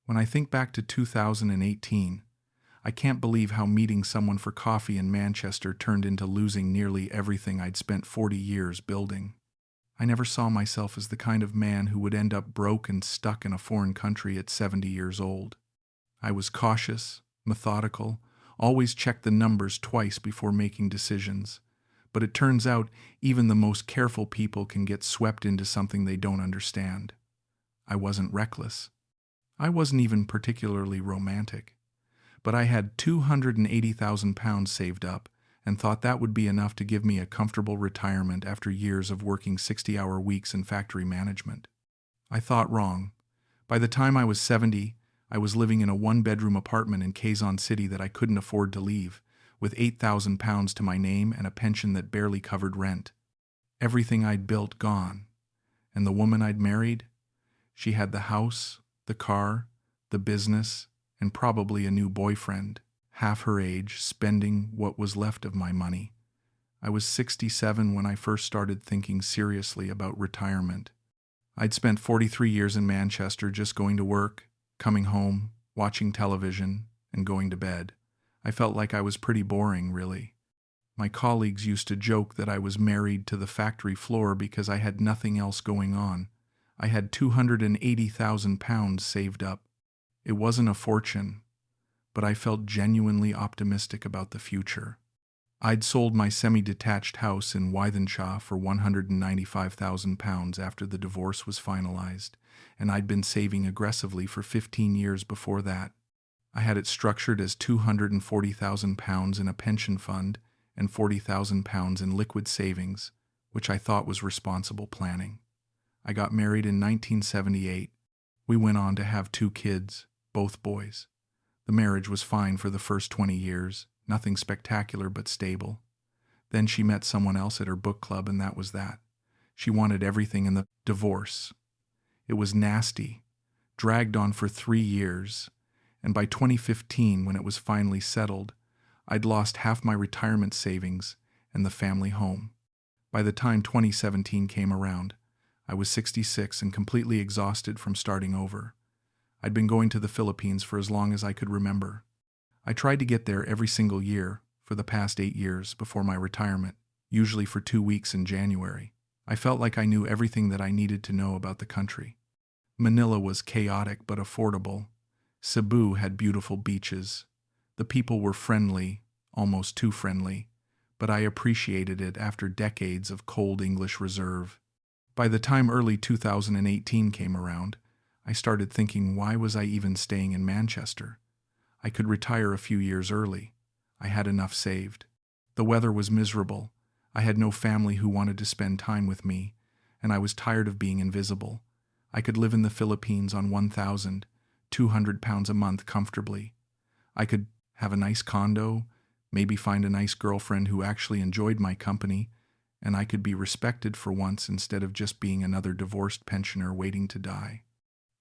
When I think back to 2018, I can't believe how meeting someone for coffee in Manchester turned into losing nearly everything I'd spent 40 years building. I never saw myself as the kind of man who would end up broke and stuck in a foreign country at 70 years old. I was cautious, methodical, always checked the numbers twice before making decisions. But it turns out even the most careful people can get swept into something they don't understand. I wasn't reckless. I wasn't even particularly romantic. But I had £280,000 saved up and thought that would be enough to give me a comfortable retirement after years of working 60-hour weeks in factory management. I thought wrong. By the time I was 70, I was living in a one-bedroom apartment in Quezon City that I couldn't afford to leave, with £8,000 to my name and a pension that barely covered rent. Everything I'd built gone. And the woman I'd married? She had the house, the car, the business, and probably a new boyfriend, half her age, spending what was left of my money. I was 67 when I first started thinking seriously about retirement. I'd spent 43 years in Manchester just going to work, coming home, watching television, and going to bed. I felt like I was pretty boring, really. My colleagues used to joke that I was married to the factory floor because I had nothing else going on. I had £280,000 saved up. It wasn't a fortune, but I felt genuinely optimistic about the future. I'd sold my semi-detached house in Wythenshawe for £195,000 after the divorce was finalized, and I'd been saving aggressively for 15 years before that. I had it structured as £240,000 in a pension fund and £40,000 in liquid savings, which I thought was responsible planning. I got married in 1978. We went on to have 2 kids, both boys. The marriage was fine for the first 20 years, nothing spectacular but stable. Then she met someone else at her book club, and that was that. She wanted everything in the divorce. It was nasty, dragged on for 3 years, and by 2015, when it was finally settled, I'd lost half my retirement savings and the family home. By the time 2017 came around, I was 66 and completely exhausted from starting over. I'd been going to the Philippines for as long as I could remember. I tried to get there every single year for the past 8 years before my retirement, usually for 2 weeks in January. I felt like I knew everything that I needed to know about the country. Manila was chaotic but affordable. Cebu had beautiful beaches. The people were friendly, almost too friendly, but I appreciated it after decades of cold English reserve. By the time early 2018 came around, I started thinking, why was I even staying in Manchester? I could retire a few years early. I had enough saved. The weather was miserable. I had no family who wanted to spend time with me, and I was tired of being invisible. I could live in the Philippines on £1,200 a month comfortably. I could have a nice condo, maybe find a nice girlfriend who actually enjoyed my company, and I could be respected for once instead of just being another divorced pensioner waiting to die.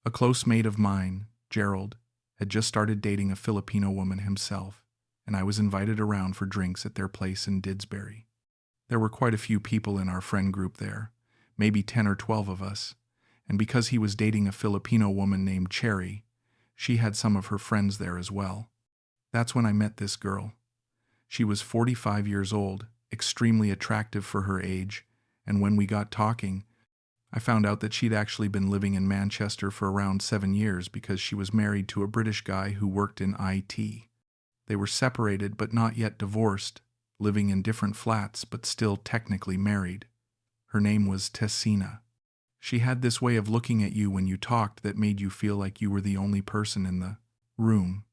A close mate of mine, Gerald, had just started dating a Filipino woman himself, and I was invited around for drinks at their place in Didsbury. There were quite a few people in our friend group there, maybe 10 or 12 of us, and because he was dating a Filipino woman named Cherry, she had some of her friends there as well. That's when I met this girl. She was 45 years old, extremely attractive for her age, and when we got talking, I found out that she'd actually been living in Manchester for around 7 years because she was married to a British guy who worked in IT. They were separated but not yet divorced, living in different flats but still technically married. Her name was Tessina. She had this way of looking at you when you talked that made you feel like you were the only person in the room.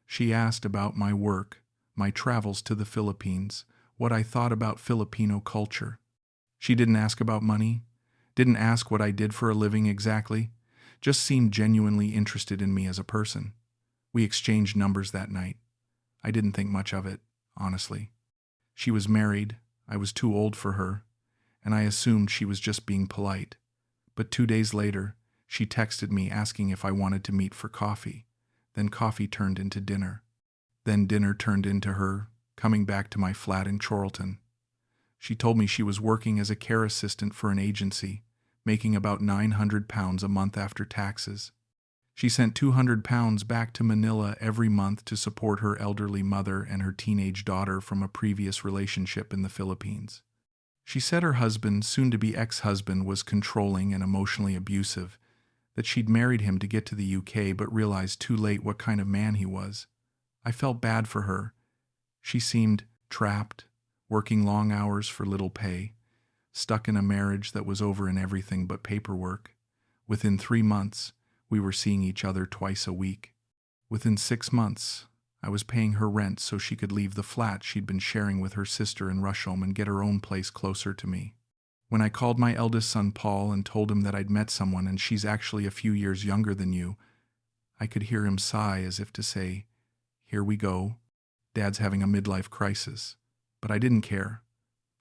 She asked about my work, my travels to the Philippines, what I thought about Filipino culture. She didn't ask about money, didn't ask what I did for a living exactly, just seemed genuinely interested in me as a person. We exchanged numbers that night. I didn't think much of it, honestly. She was married, I was too old for her, and I assumed she was just being polite. But 2 days later, she texted me asking if I wanted to meet for coffee. Then coffee turned into dinner. Then dinner turned into her coming back to my flat in Chorlton. She told me she was working as a care assistant for an agency, making about £900 a month after taxes. She sent £200 back to Manila every month to support her elderly mother and her teenage daughter from a previous relationship in the Philippines. She said her husband, soon-to-be ex-husband, was controlling and emotionally abusive, that she'd married him to get to the UK but realized too late what kind of man he was. I felt bad for her. She seemed trapped, working long hours for little pay, stuck in a marriage that was over in everything but paperwork. Within 3 months, we were seeing each other twice a week. Within 6 months, I was paying her rent so she could leave the flat she'd been sharing with her sister in Rusholme and get her own place closer to me. When I called my eldest son Paul and told him that I'd met someone and she's actually a few years younger than you, I could hear him sigh as if to say, "Here we go. Dad's having a midlife crisis." But I didn't care.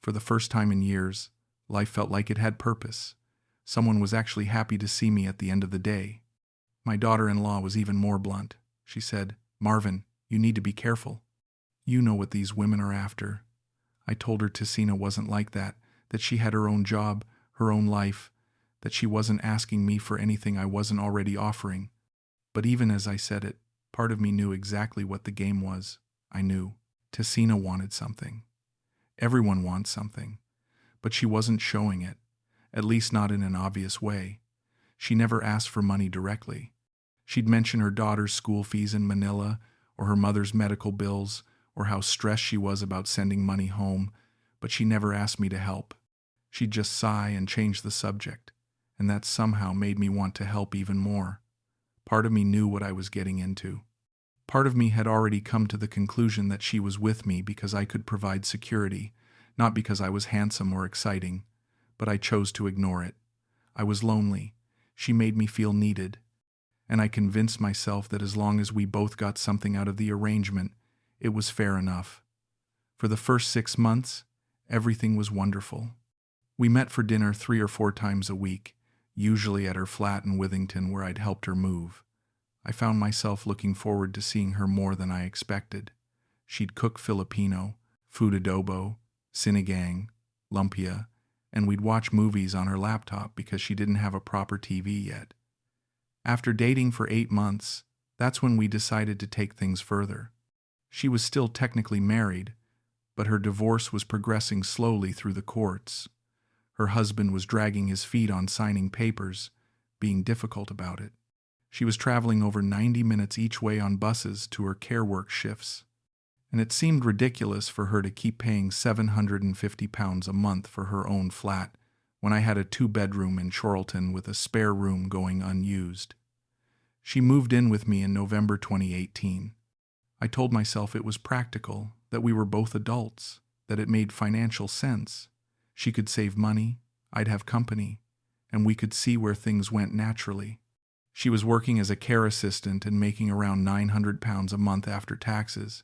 For the first time in years, life felt like it had purpose. Someone was actually happy to see me at the end of the day. My daughter-in-law was even more blunt. She said, "Marvin, you need to be careful. You know what these women are after." I told her Tessina wasn't like that she had her own job, her own life, that she wasn't asking me for anything I wasn't already offering. But even as I said it, part of me knew exactly what the game was. I knew. Tessina wanted something. Everyone wants something. But she wasn't showing it, at least not in an obvious way. She never asked for money directly. She'd mention her daughter's school fees in Manila, or her mother's medical bills, or how stressed she was about sending money home, but she never asked me to help. She'd just sigh and change the subject, and that somehow made me want to help even more. Part of me knew what I was getting into. Part of me had already come to the conclusion that she was with me because I could provide security, not because I was handsome or exciting, but I chose to ignore it. I was lonely. She made me feel needed. And I convinced myself that as long as we both got something out of the arrangement, it was fair enough. For the first 6 months, everything was wonderful. We met for dinner 3 or 4 times a week, usually at her flat in Withington where I'd helped her move. I found myself looking forward to seeing her more than I expected. She'd cook Filipino, food adobo, sinigang, lumpia, and we'd watch movies on her laptop because she didn't have a proper TV yet. After dating for 8 months, that's when we decided to take things further. She was still technically married, but her divorce was progressing slowly through the courts. Her husband was dragging his feet on signing papers, being difficult about it. She was traveling over 90 minutes each way on buses to her care work shifts, and it seemed ridiculous for her to keep paying £750 a month for her own flat when I had a 2-bedroom in Chorlton with a spare room going unused. She moved in with me in November 2018. I told myself it was practical, that we were both adults, that it made financial sense. She could save money, I'd have company, and we could see where things went naturally. She was working as a care assistant and making around £900 a month after taxes.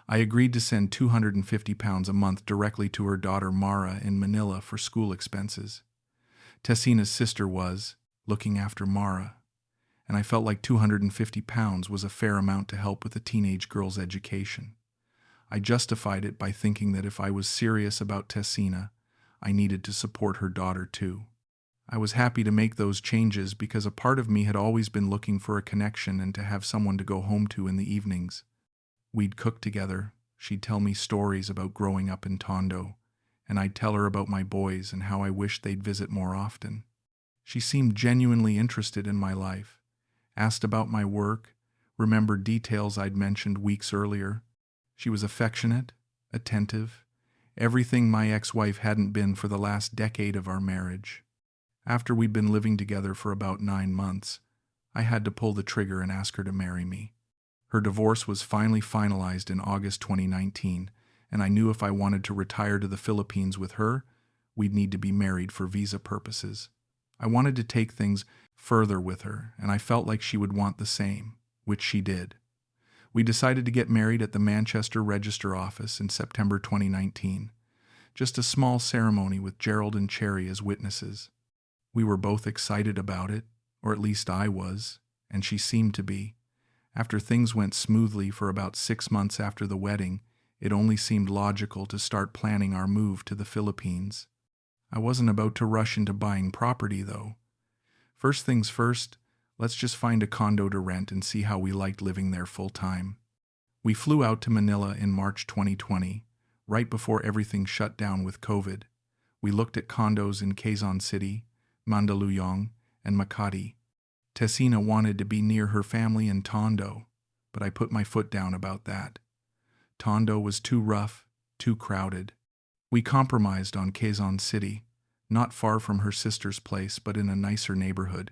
I agreed to send £250 a month directly to her daughter Mara in Manila for school expenses. Tessina's sister was looking after Mara, and I felt like £250 was a fair amount to help with a teenage girl's education. I justified it by thinking that if I was serious about Tessina, I needed to support her daughter too. I was happy to make those changes because a part of me had always been looking for a connection and to have someone to go home to in the evenings. We'd cook together, she'd tell me stories about growing up in Tondo, and I'd tell her about my boys and how I wished they'd visit more often. She seemed genuinely interested in my life, asked about my work, remembered details I'd mentioned weeks earlier. She was affectionate, attentive, everything my ex-wife hadn't been for the last decade of our marriage. After we'd been living together for about 9 months, I had to pull the trigger and ask her to marry me. Her divorce was finally finalized in August 2019, and I knew if I wanted to retire to the Philippines with her, we'd need to be married for visa purposes. I wanted to take things further with her, and I felt like she would want the same, which she did. We decided to get married at the Manchester Register Office in September 2019. Just a small ceremony with Gerald and Cherry as witnesses. We were both excited about it, or at least I was, and she seemed to be. After things went smoothly for about 6 months after the wedding, it only seemed logical to start planning our move to the Philippines. I wasn't about to rush into buying property, though. First things first, Let's just find a condo to rent and see how we liked living there full time. We flew out to Manila in March 2020, right before everything shut down with COVID. We looked at condos in Quezon City, Mandaluyong, and Makati. Tessina wanted to be near her family in Tondo, but I put my foot down about that. Tondo was too rough, too crowded. We compromised on Quezon City, not far from her sister's place but in a nicer neighborhood.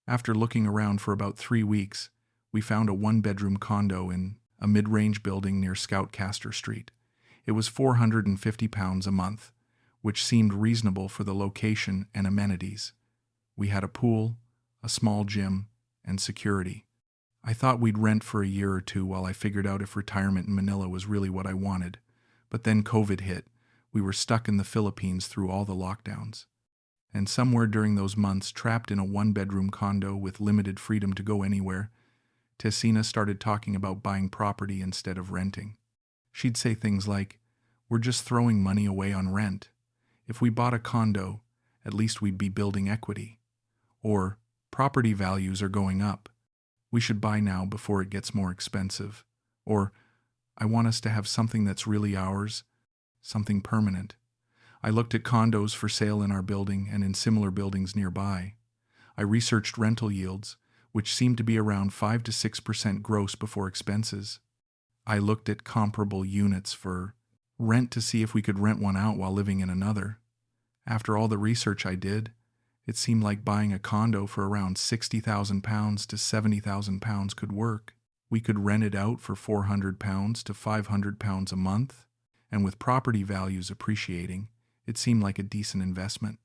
After looking around for about 3 weeks, we found a one-bedroom condo in a mid-range building near Scoutcaster Street. It was £450 a month, which seemed reasonable for the location and amenities. We had a pool, a small gym, and security. I thought we'd rent for a year or two while I figured out if retirement in Manila was really what I wanted. But then COVID hit. We were stuck in the Philippines through all the lockdowns. And somewhere during those months, trapped in a one-bedroom condo with limited freedom to go anywhere, Tessina started talking about buying property instead of renting. She'd say things like, "We're just throwing money away on rent. If we bought a condo, at least we'd be building equity." Or, "Property values are going up. We should buy now before it gets more expensive." Or, "I want us to have something that's really ours, something permanent." I looked at condos for sale in our building and in similar buildings nearby. I researched rental yields, which seemed to be around 5 to 6% gross before expenses. I looked at comparable units for rent to see if we could rent one out while living in another. After all the research I did, it seemed like buying a condo for around £60,000 to £70,000 could work. We could rent it out for £400 to £500 a month, and with property values appreciating, it seemed like a decent investment.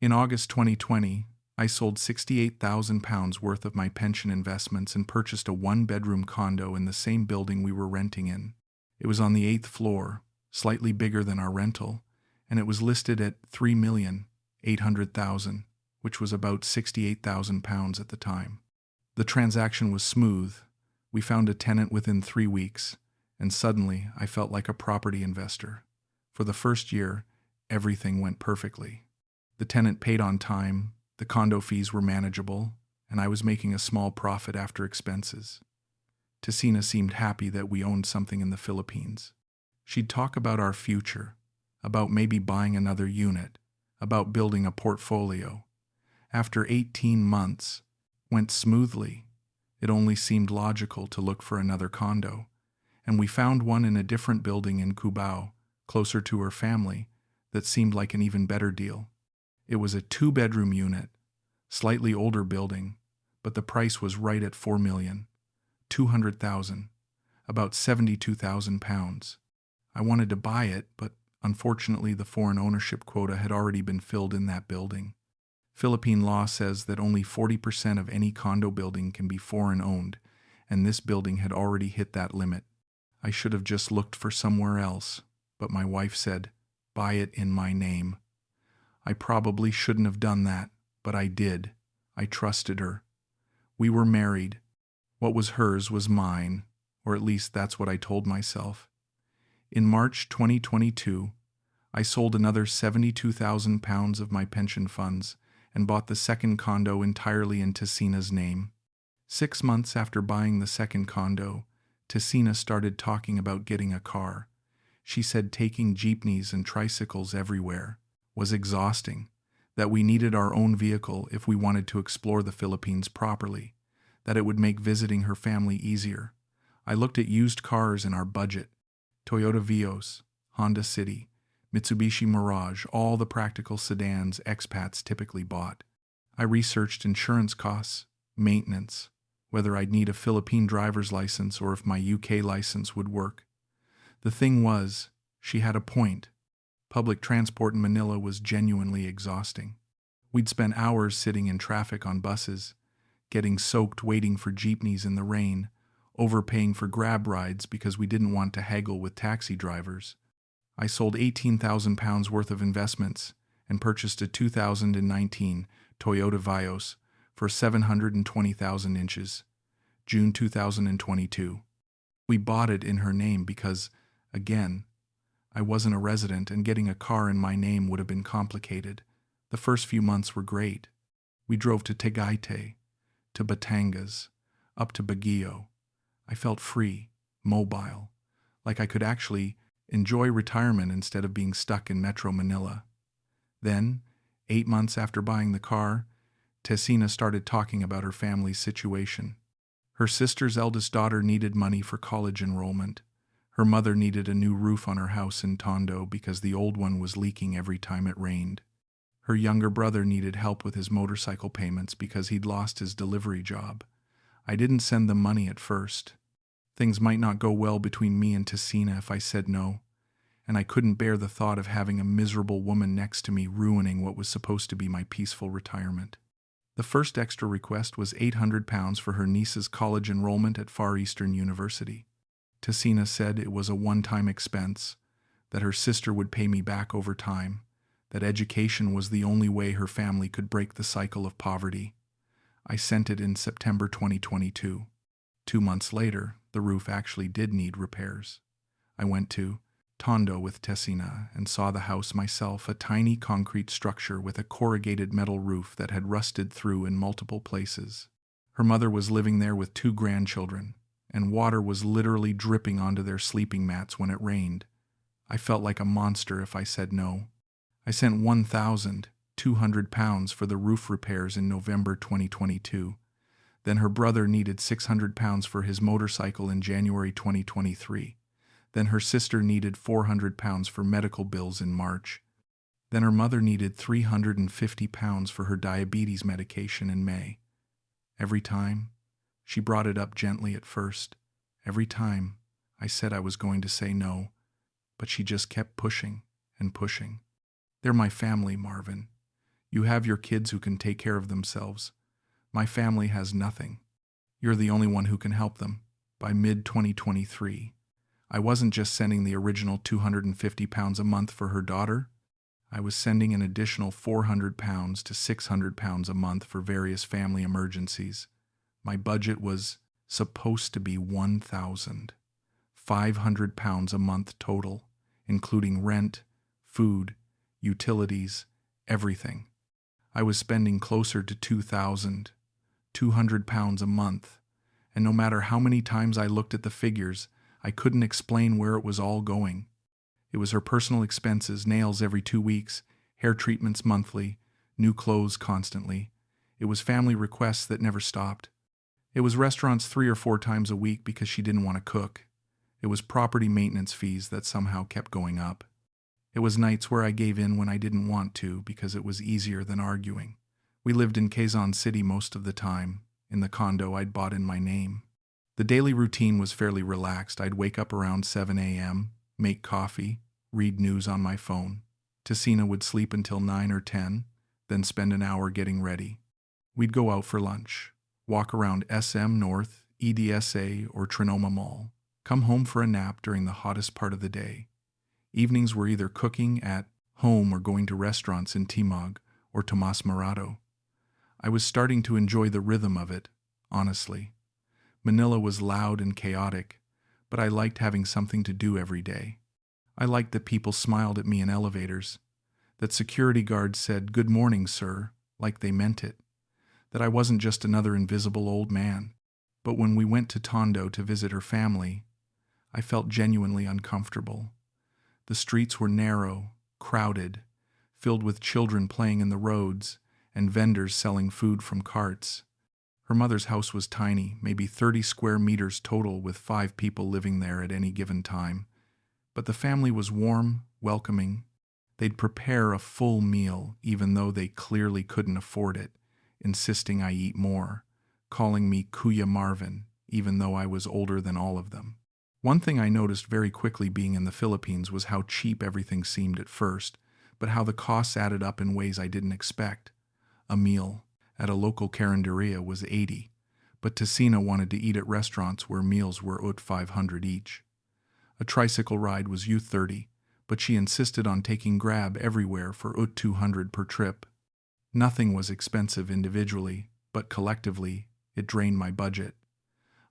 In August 2020, I sold £68,000 worth of my pension investments and purchased a one-bedroom condo in the same building we were renting in. It was on the 8th floor, slightly bigger than our rental, and it was listed at £3,800,000, which was about £68,000 at the time. The transaction was smooth. We found a tenant within 3 weeks, and suddenly I felt like a property investor. For the first year, everything went perfectly. The tenant paid on time, the condo fees were manageable, and I was making a small profit after expenses. Tessina seemed happy that we owned something in the Philippines. She'd talk about our future, about maybe buying another unit, about building a portfolio. After 18 months, went smoothly. It only seemed logical to look for another condo, and we found one in a different building in Cubao, closer to her family, that seemed like an even better deal. It was a 2-bedroom unit, slightly older building, but the price was right at £4,200,000, about £72,000. I wanted to buy it, but unfortunately the foreign ownership quota had already been filled in that building. Philippine law says that only 40% of any condo building can be foreign owned, and this building had already hit that limit. I should have just looked for somewhere else, but my wife said, "Buy it in my name." I probably shouldn't have done that, but I did. I trusted her. We were married. What was hers was mine, or at least that's what I told myself. In March 2022, I sold another £72,000 of my pension funds and bought the second condo entirely in Tessina's name. 6 months after buying the second condo, Tessina started talking about getting a car. She said taking jeepneys and tricycles everywhere was exhausting, that we needed our own vehicle if we wanted to explore the Philippines properly, that it would make visiting her family easier. I looked at used cars in our budget: Toyota Vios, Honda City, Mitsubishi Mirage, all the practical sedans expats typically bought. I researched insurance costs, maintenance, whether I'd need a Philippine driver's license or if my UK license would work. The thing was, she had a point. Public transport in Manila was genuinely exhausting. We'd spend hours sitting in traffic on buses, getting soaked waiting for jeepneys in the rain, overpaying for grab rides because we didn't want to haggle with taxi drivers. I sold £18,000 worth of investments and purchased a 2019 Toyota Vios for 720,000 inches, June 2022. We bought it in her name because, again, I wasn't a resident and getting a car in my name would have been complicated. The first few months were great. We drove to Tagaytay, to Batangas, up to Baguio. I felt free, mobile, like I could actually enjoy retirement instead of being stuck in Metro Manila. Then, 8 months after buying the car, Tessina started talking about her family's situation. Her sister's eldest daughter needed money for college enrollment. Her mother needed a new roof on her house in Tondo because the old one was leaking every time it rained. Her younger brother needed help with his motorcycle payments because he'd lost his delivery job. I didn't send them money at first. Things might not go well between me and Tessina if I said no, and I couldn't bear the thought of having a miserable woman next to me ruining what was supposed to be my peaceful retirement. The first extra request was £800 for her niece's college enrollment at Far Eastern University. Tessina said it was a one-time expense, that her sister would pay me back over time, that education was the only way her family could break the cycle of poverty. I sent it in September 2022. 2 months later, the roof actually did need repairs. I went to Tondo with Tessina and saw the house myself, a tiny concrete structure with a corrugated metal roof that had rusted through in multiple places. Her mother was living there with 2 grandchildren, and water was literally dripping onto their sleeping mats when it rained. I felt like a monster if I said no. I sent £1,200 for the roof repairs in November 2022. Then her brother needed £600 for his motorcycle in January 2023. Then her sister needed £400 for medical bills in March. Then her mother needed £350 for her diabetes medication in May. Every time, she brought it up gently at first. Every time, I said I was going to say no, but she just kept pushing and pushing. They're my family, Marvin. You have your kids who can take care of themselves. My family has nothing. You're the only one who can help them. By mid-2023, I wasn't just sending the original £250 a month for her daughter. I was sending an additional £400 to £600 a month for various family emergencies. My budget was supposed to be £1,500 a month total, including rent, food, utilities, everything. I was spending closer to £2,200 a month, and no matter how many times I looked at the figures, I couldn't explain where it was all going. It was her personal expenses, nails every 2 weeks, hair treatments monthly, new clothes constantly. It was family requests that never stopped. It was restaurants 3 or 4 times a week because she didn't want to cook. It was property maintenance fees that somehow kept going up. It was nights where I gave in when I didn't want to because it was easier than arguing. We lived in Quezon City most of the time, in the condo I'd bought in my name. The daily routine was fairly relaxed. I'd wake up around 7 a.m., make coffee, read news on my phone. Tessina would sleep until 9 or 10, then spend an hour getting ready. We'd go out for lunch, walk around SM North, EDSA, or Trinoma Mall, come home for a nap during the hottest part of the day. Evenings were either cooking at home or going to restaurants in Timog or Tomas Morato. I was starting to enjoy the rhythm of it, honestly. Manila was loud and chaotic, but I liked having something to do every day. I liked that people smiled at me in elevators, that security guards said, "Good morning, sir," like they meant it, that I wasn't just another invisible old man. But when we went to Tondo to visit her family, I felt genuinely uncomfortable. The streets were narrow, crowded, filled with children playing in the roads and vendors selling food from carts. Her mother's house was tiny, maybe 30 square meters total, with 5 people living there at any given time. But the family was warm, welcoming. They'd prepare a full meal, even though they clearly couldn't afford it, insisting I eat more, calling me Kuya Marvin, even though I was older than all of them. One thing I noticed very quickly being in the Philippines was how cheap everything seemed at first, but how the costs added up in ways I didn't expect. A meal at a local carinderia was 80, but Tessina wanted to eat at restaurants where meals were ut 500 each. A tricycle ride was ut 30, but she insisted on taking Grab everywhere for ut 200 per trip. Nothing was expensive individually, but collectively, it drained my budget.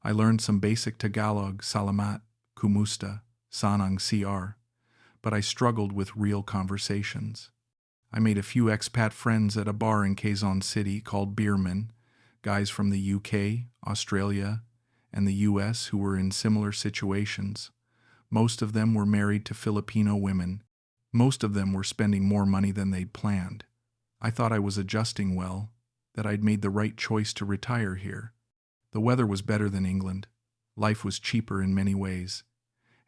I learned some basic Tagalog, salamat, kumusta, sanang CR, but I struggled with real conversations. I made a few expat friends at a bar in Quezon City called Beerman. guys from the UK, Australia, and the US who were in similar situations. Most of them were married to Filipino women. Most of them were spending more money than they'd planned. I thought I was adjusting well, that I'd made the right choice to retire here. The weather was better than England. Life was cheaper in many ways.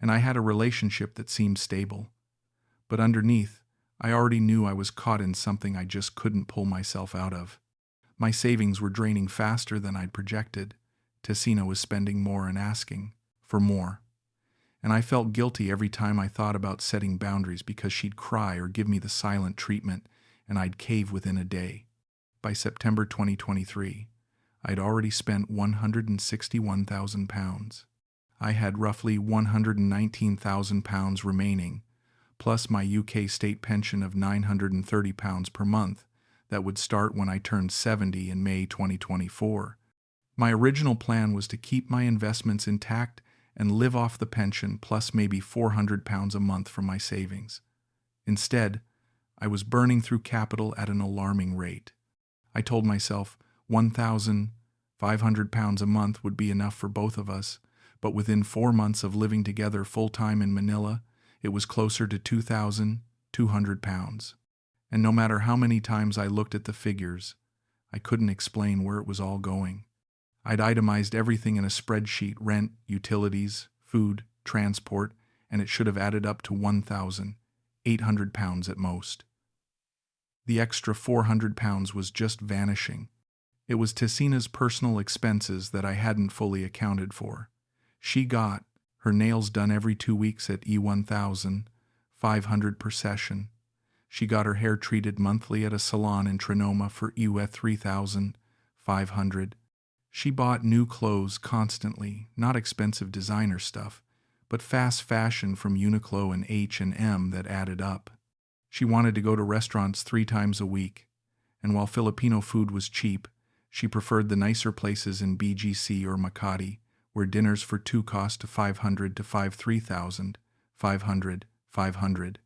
And I had a relationship that seemed stable. But underneath, I already knew I was caught in something I just couldn't pull myself out of. My savings were draining faster than I'd projected. Tessina was spending more and asking for more. And I felt guilty every time I thought about setting boundaries because she'd cry or give me the silent treatment, and I'd cave within a day. By September 2023, I'd already spent £161,000. I had roughly £119,000 remaining, plus my UK state pension of £930 per month that would start when I turned 70 in May 2024. My original plan was to keep my investments intact and live off the pension plus maybe £400 a month from my savings. Instead, I was burning through capital at an alarming rate. I told myself £1,500 a month would be enough for both of us, but within 4 months of living together full-time in Manila, it was closer to £2,200. And no matter how many times I looked at the figures, I couldn't explain where it was all going. I'd itemized everything in a spreadsheet: rent, utilities, food, transport, and it should have added up to £1,800 at most. The extra £400 was just vanishing. It was Tessina's personal expenses that I hadn't fully accounted for. She got her nails done every 2 weeks at £1,500 per session. She got her hair treated monthly at a salon in Trinoma for £3,500. She bought new clothes constantly, not expensive designer stuff, but fast fashion from Uniqlo and H&M that added up. She wanted to go to restaurants 3 times a week, and while Filipino food was cheap, she preferred the nicer places in BGC or Makati, where dinners for 2 cost to $500 to $500.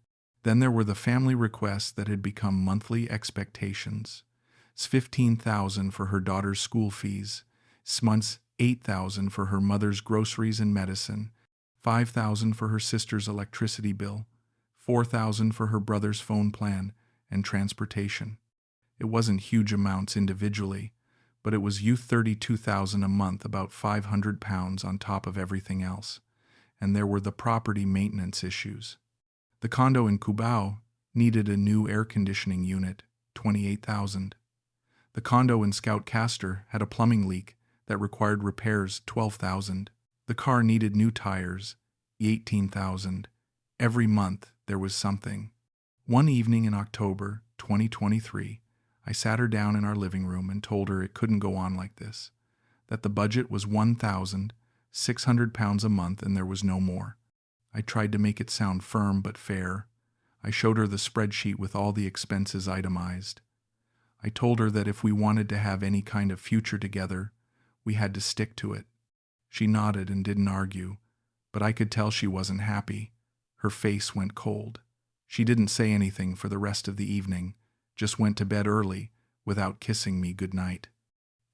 Then there were the family requests that had become monthly expectations. It's $15,000 for her daughter's school fees, months $8,000 for her mother's groceries and medicine, $5,000 for her sister's electricity bill, $4,000 for her brother's phone plan and transportation. It wasn't huge amounts individually, but it was $32,000 a month, about £500 on top of everything else. And there were the property maintenance issues. The condo in Cubao needed a new air conditioning unit, $28,000. The condo in Scout Castor had a plumbing leak that required repairs, $12,000. The car needed new tires, $18,000. Every month there was something. One evening in October 2023, I sat her down in our living room and told her it couldn't go on like this, that the budget was £1,600 a month and there was no more. I tried to make it sound firm but fair. I showed her the spreadsheet with all the expenses itemized. I told her that if we wanted to have any kind of future together, we had to stick to it. She nodded and didn't argue, but I could tell she wasn't happy. Her face went cold. She didn't say anything for the rest of the evening, just went to bed early without kissing me goodnight.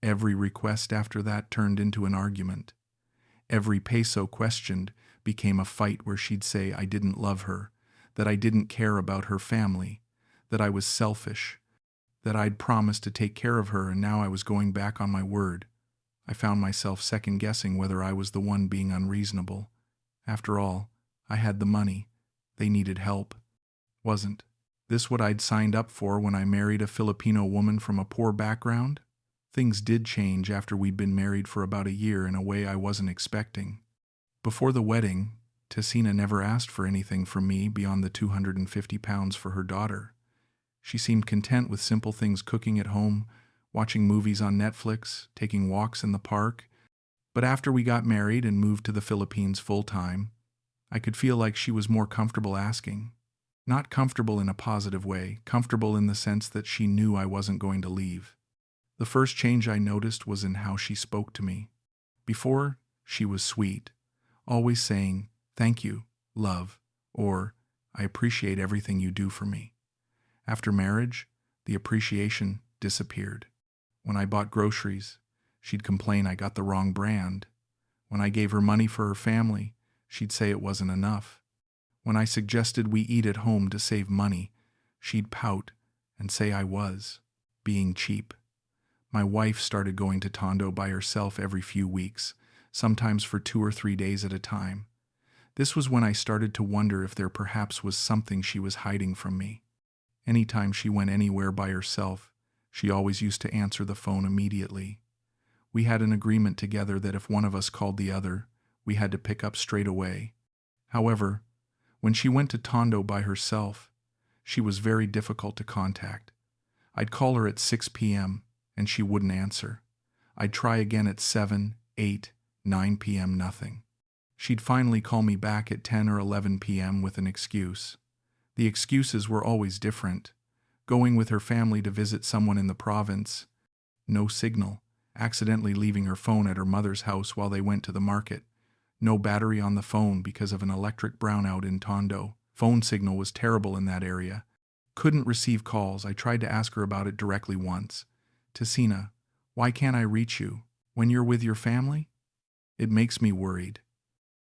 Every request after that turned into an argument. Every peso questioned became a fight where she'd say I didn't love her, that I didn't care about her family, that I was selfish, that I'd promised to take care of her and now I was going back on my word. I found myself second-guessing whether I was the one being unreasonable. After all, I had the money. They needed help. Wasn't this what I'd signed up for when I married a Filipino woman from a poor background? Things did change after we'd been married for about a year in a way I wasn't expecting. Before the wedding, Tessina never asked for anything from me beyond the £250 for her daughter. She seemed content with simple things: cooking at home, watching movies on Netflix, taking walks in the park. But after we got married and moved to the Philippines full-time, I could feel like she was more comfortable asking. Not comfortable in a positive way, comfortable in the sense that she knew I wasn't going to leave. The first change I noticed was in how she spoke to me. Before, she was sweet, always saying, "Thank you, love," or "I appreciate everything you do for me." After marriage, the appreciation disappeared. When I bought groceries, She'd complain I got the wrong brand. When I gave her money for her family, she'd say it wasn't enough. When I suggested we eat at home to save money, she'd pout and say I was being cheap. My wife started going to Tondo by herself every few weeks, sometimes for 2 or 3 days at a time. This was when I started to wonder if there perhaps was something she was hiding from me. Anytime she went anywhere by herself, she always used to answer the phone immediately. We had an agreement together that if one of us called the other, we had to pick up straight away. However, when she went to Tondo by herself, she was very difficult to contact. I'd call her at 6 p.m. and she wouldn't answer. I'd try again at 7, 8, 9 p.m., nothing. She'd finally call me back at 10 or 11 p.m. with an excuse. The excuses were always different. Going with her family to visit someone in the province, no signal, accidentally leaving her phone at her mother's house while they went to the market, no battery on the phone because of an electric brownout in Tondo. Phone signal was terrible in that area. Couldn't receive calls. I tried to ask her about it directly once. Tessina, why can't I reach you when you're with your family? It makes me worried.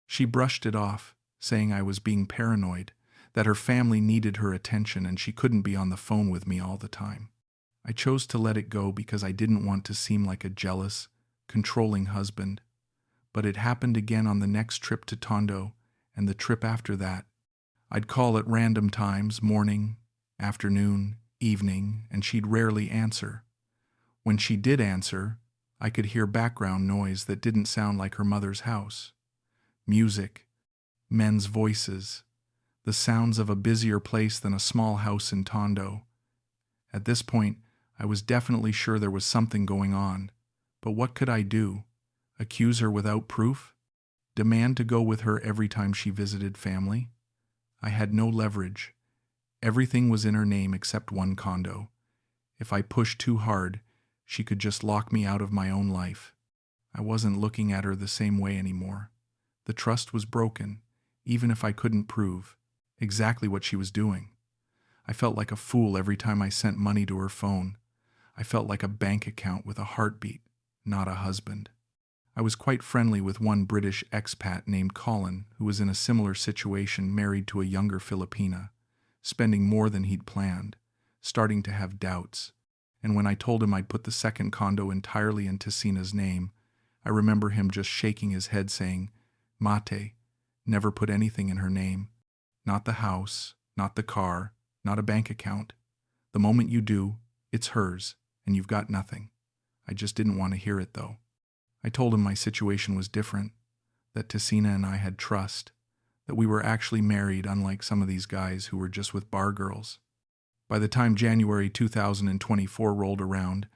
She brushed it off, saying I was being paranoid, that her family needed her attention and she couldn't be on the phone with me all the time. I chose to let it go because I didn't want to seem like a jealous, controlling husband. But it happened again on the next trip to Tondo and the trip after that. I'd call at random times, morning, afternoon, evening, and she'd rarely answer. When she did answer, I could hear background noise that didn't sound like her mother's house. Music, men's voices, the sounds of a busier place than a small house in Tondo. At this point, I was definitely sure there was something going on. But what could I do? Accuse her without proof? Demand to go with her every time she visited family? I had no leverage. Everything was in her name except one condo. If I pushed too hard, she could just lock me out of my own life. I wasn't looking at her the same way anymore. The trust was broken, even if I couldn't prove exactly what she was doing. I felt like a fool every time I sent money to her phone. I felt like a bank account with a heartbeat, not a husband. I was quite friendly with one British expat named Colin, who was in a similar situation, married to a younger Filipina, spending more than he'd planned, starting to have doubts. And when I told him I'd put the second condo entirely in Tessina's name, I remember him just shaking his head saying, "Mate, never put anything in her name. Not the house, not the car, not a bank account. The moment you do, it's hers, and you've got nothing." I just didn't want to hear it, though. I told him my situation was different, that Tessina and I had trust, that we were actually married, unlike some of these guys who were just with bar girls. By the time January 2024 rolled around,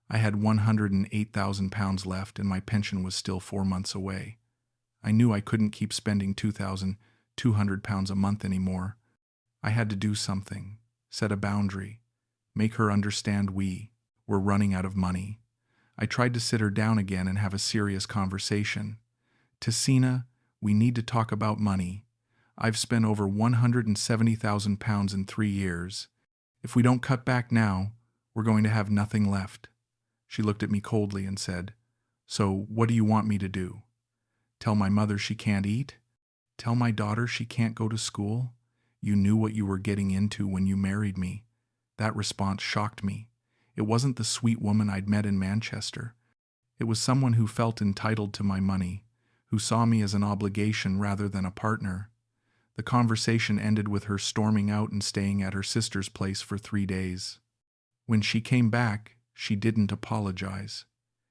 I had £108,000 left and my pension was still 4 months away. I knew I couldn't keep spending £2,200 a month anymore. I had to do something, set a boundary, make her understand we were running out of money. I tried to sit her down again and have a serious conversation. "Tessina, we need to talk about money. I've spent over £170,000 in 3 years. If we don't cut back now, we're going to have nothing left." She looked at me coldly and said, "So what do you want me to do? Tell my mother she can't eat? Tell my daughter she can't go to school? You knew what you were getting into when you married me." That response shocked me. It wasn't the sweet woman I'd met in Manchester. It was someone who felt entitled to my money, who saw me as an obligation rather than a partner. The conversation ended with her storming out and staying at her sister's place for 3 days. When she came back, she didn't apologize.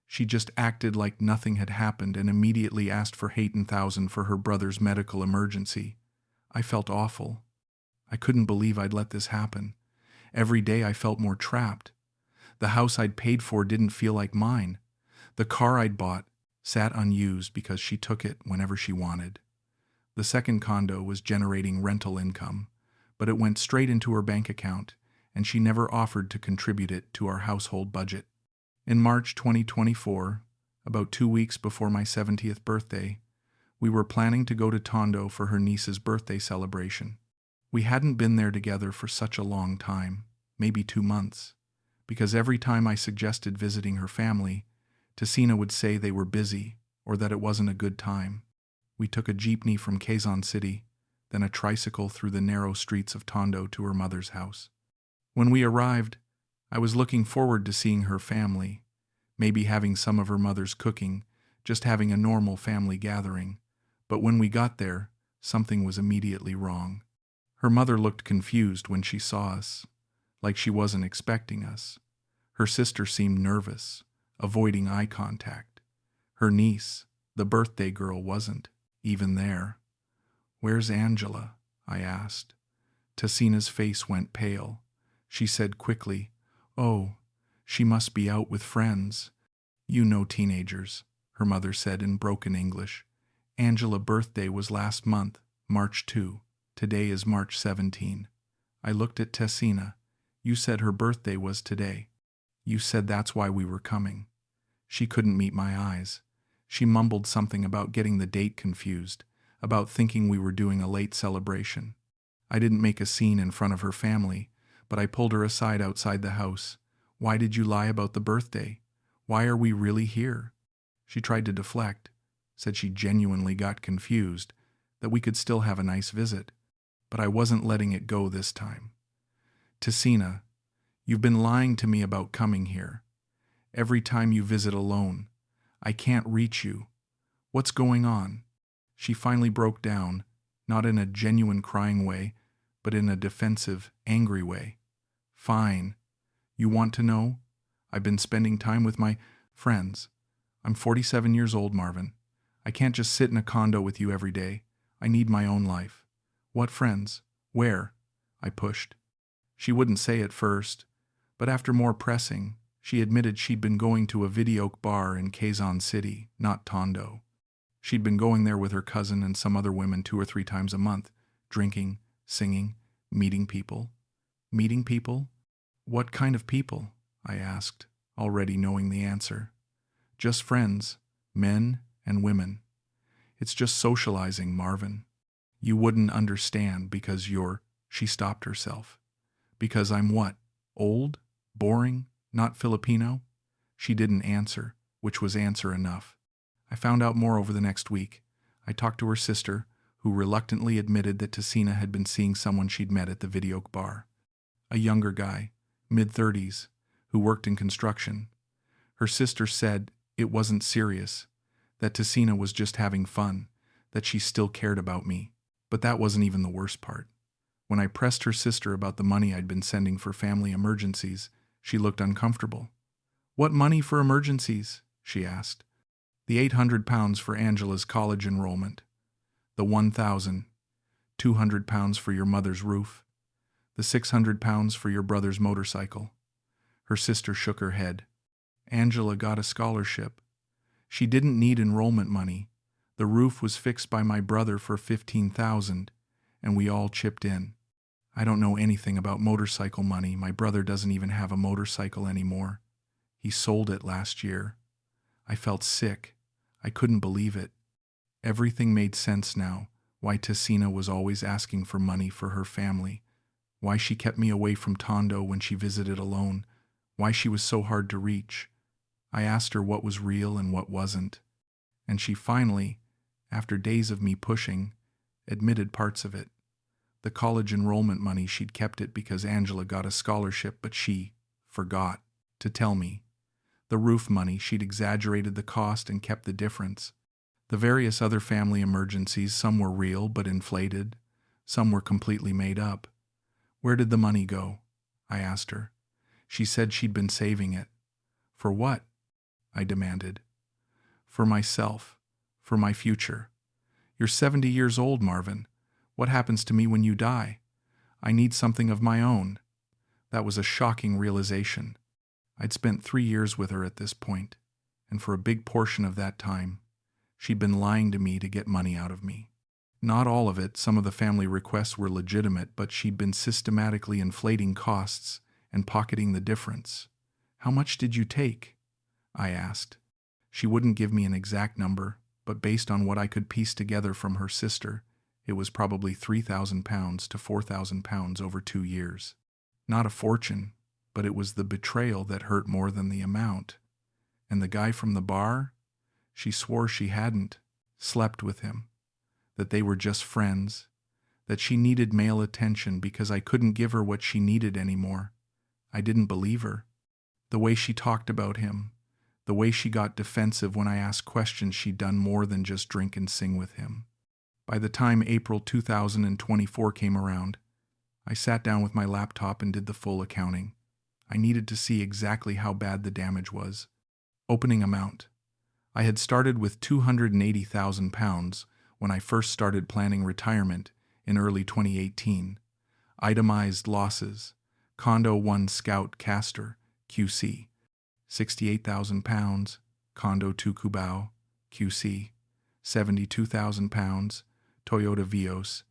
She just acted like nothing had happened and immediately asked for $8,000 for her brother's medical emergency. I felt awful. I couldn't believe I'd let this happen. Every day I felt more trapped. The house I'd paid for didn't feel like mine. The car I'd bought sat unused because she took it whenever she wanted. The second condo was generating rental income, but it went straight into her bank account, and she never offered to contribute it to our household budget. In March 2024, about 2 weeks before my 70th birthday, we were planning to go to Tondo for her niece's birthday celebration. We hadn't been there together for such a long time, maybe 2 months, because every time I suggested visiting her family, Tessina would say they were busy or that it wasn't a good time. We took a jeepney from Quezon City, then a tricycle through the narrow streets of Tondo to her mother's house. When we arrived, I was looking forward to seeing her family, maybe having some of her mother's cooking, just having a normal family gathering. But when we got there, something was immediately wrong. Her mother looked confused when she saw us, like she wasn't expecting us. Her sister seemed nervous, avoiding eye contact. Her niece, the birthday girl, wasn't even there. "Where's Angela?" I asked. Tessina's face went pale. She said quickly, "Oh, she must be out with friends." "You know teenagers," her mother said in broken English. "Angela's birthday was last month, March 2. Today is March 17. I looked at Tessina. "You said her birthday was today. You said that's why we were coming." She couldn't meet my eyes. She mumbled something about getting the date confused, about thinking we were doing a late celebration. I didn't make a scene in front of her family, but I pulled her aside outside the house. "Why did you lie about the birthday? Why are we really here?" She tried to deflect, said she genuinely got confused, that we could still have a nice visit. But I wasn't letting it go this time. "Tessina, you've been lying to me about coming here. Every time you visit alone, I can't reach you. What's going on?" She finally broke down, not in a genuine crying way, but in a defensive, angry way. "Fine. You want to know? I've been spending time with my friends. I'm 47 years old, Marvin. I can't just sit in a condo with you every day. I need my own life." "What friends? Where?" I pushed. She wouldn't say at first, but after more pressing, she admitted she'd been going to a video bar in Quezon City, not Tondo. She'd been going there with her cousin and some other women 2 or 3 times a month, drinking, singing, meeting people. Meeting people? "What kind of people?" I asked, already knowing the answer. "Just friends, men and women. It's just socializing, Marvin. You wouldn't understand because you're—" She stopped herself. "Because I'm what? Old? Boring? Not Filipino?" She didn't answer, which was answer enough. I found out more over the next week. I talked to her sister, who reluctantly admitted that Tessina had been seeing someone she'd met at the video bar. A younger guy, mid-30s, who worked in construction. Her sister said it wasn't serious, that Tessina was just having fun, that she still cared about me. But that wasn't even the worst part. When I pressed her sister about the money I'd been sending for family emergencies, she looked uncomfortable. "What money for emergencies?" she asked. "The £800 for Angela's college enrollment. The £1,200 for your mother's roof. The £600 for your brother's motorcycle." Her sister shook her head. "Angela got a scholarship. She didn't need enrollment money. The roof was fixed by my brother for $15,000, and we all chipped in. I don't know anything about motorcycle money. My brother doesn't even have a motorcycle anymore. He sold it last year." I felt sick. I couldn't believe it. Everything made sense now, why Tessina was always asking for money for her family, why she kept me away from Tondo when she visited alone, why she was so hard to reach. I asked her what was real and what wasn't, and she finally, after days of me pushing, admitted parts of it. The college enrollment money, she'd kept it because Angela got a scholarship, but she forgot to tell me. The roof money, she'd exaggerated the cost and kept the difference. The various other family emergencies, some were real but inflated, some were completely made up. "Where did the money go?" I asked her. She said she'd been saving it. "For what?" I demanded. "For myself, for my future. You're 70 years old, Marvin. What happens to me when you die? I need something of my own." That was a shocking realization. I'd spent 3 years with her at this point, and for a big portion of that time, she'd been lying to me to get money out of me. Not all of it, some of the family requests were legitimate, but she'd been systematically inflating costs and pocketing the difference. "How much did you take?" I asked. She wouldn't give me an exact number, but based on what I could piece together from her sister, it was probably £3,000 to £4,000 over 2 years. Not a fortune, but it was the betrayal that hurt more than the amount. And the guy from the bar? She swore she hadn't slept with him, that they were just friends, that she needed male attention because I couldn't give her what she needed anymore. I didn't believe her. The way she talked about him, the way she got defensive when I asked questions she'd done more than just drink and sing with him. By the time April 2024 came around, I sat down with my laptop and did the full accounting. I needed to see exactly how bad the damage was. Opening amount. I had started with £280,000 when I first started planning retirement in early 2018. Itemized losses. Condo 1 Scout Castor, QC, £68,000. Condo 2 Cubao, QC, £72,000. Toyota Vios,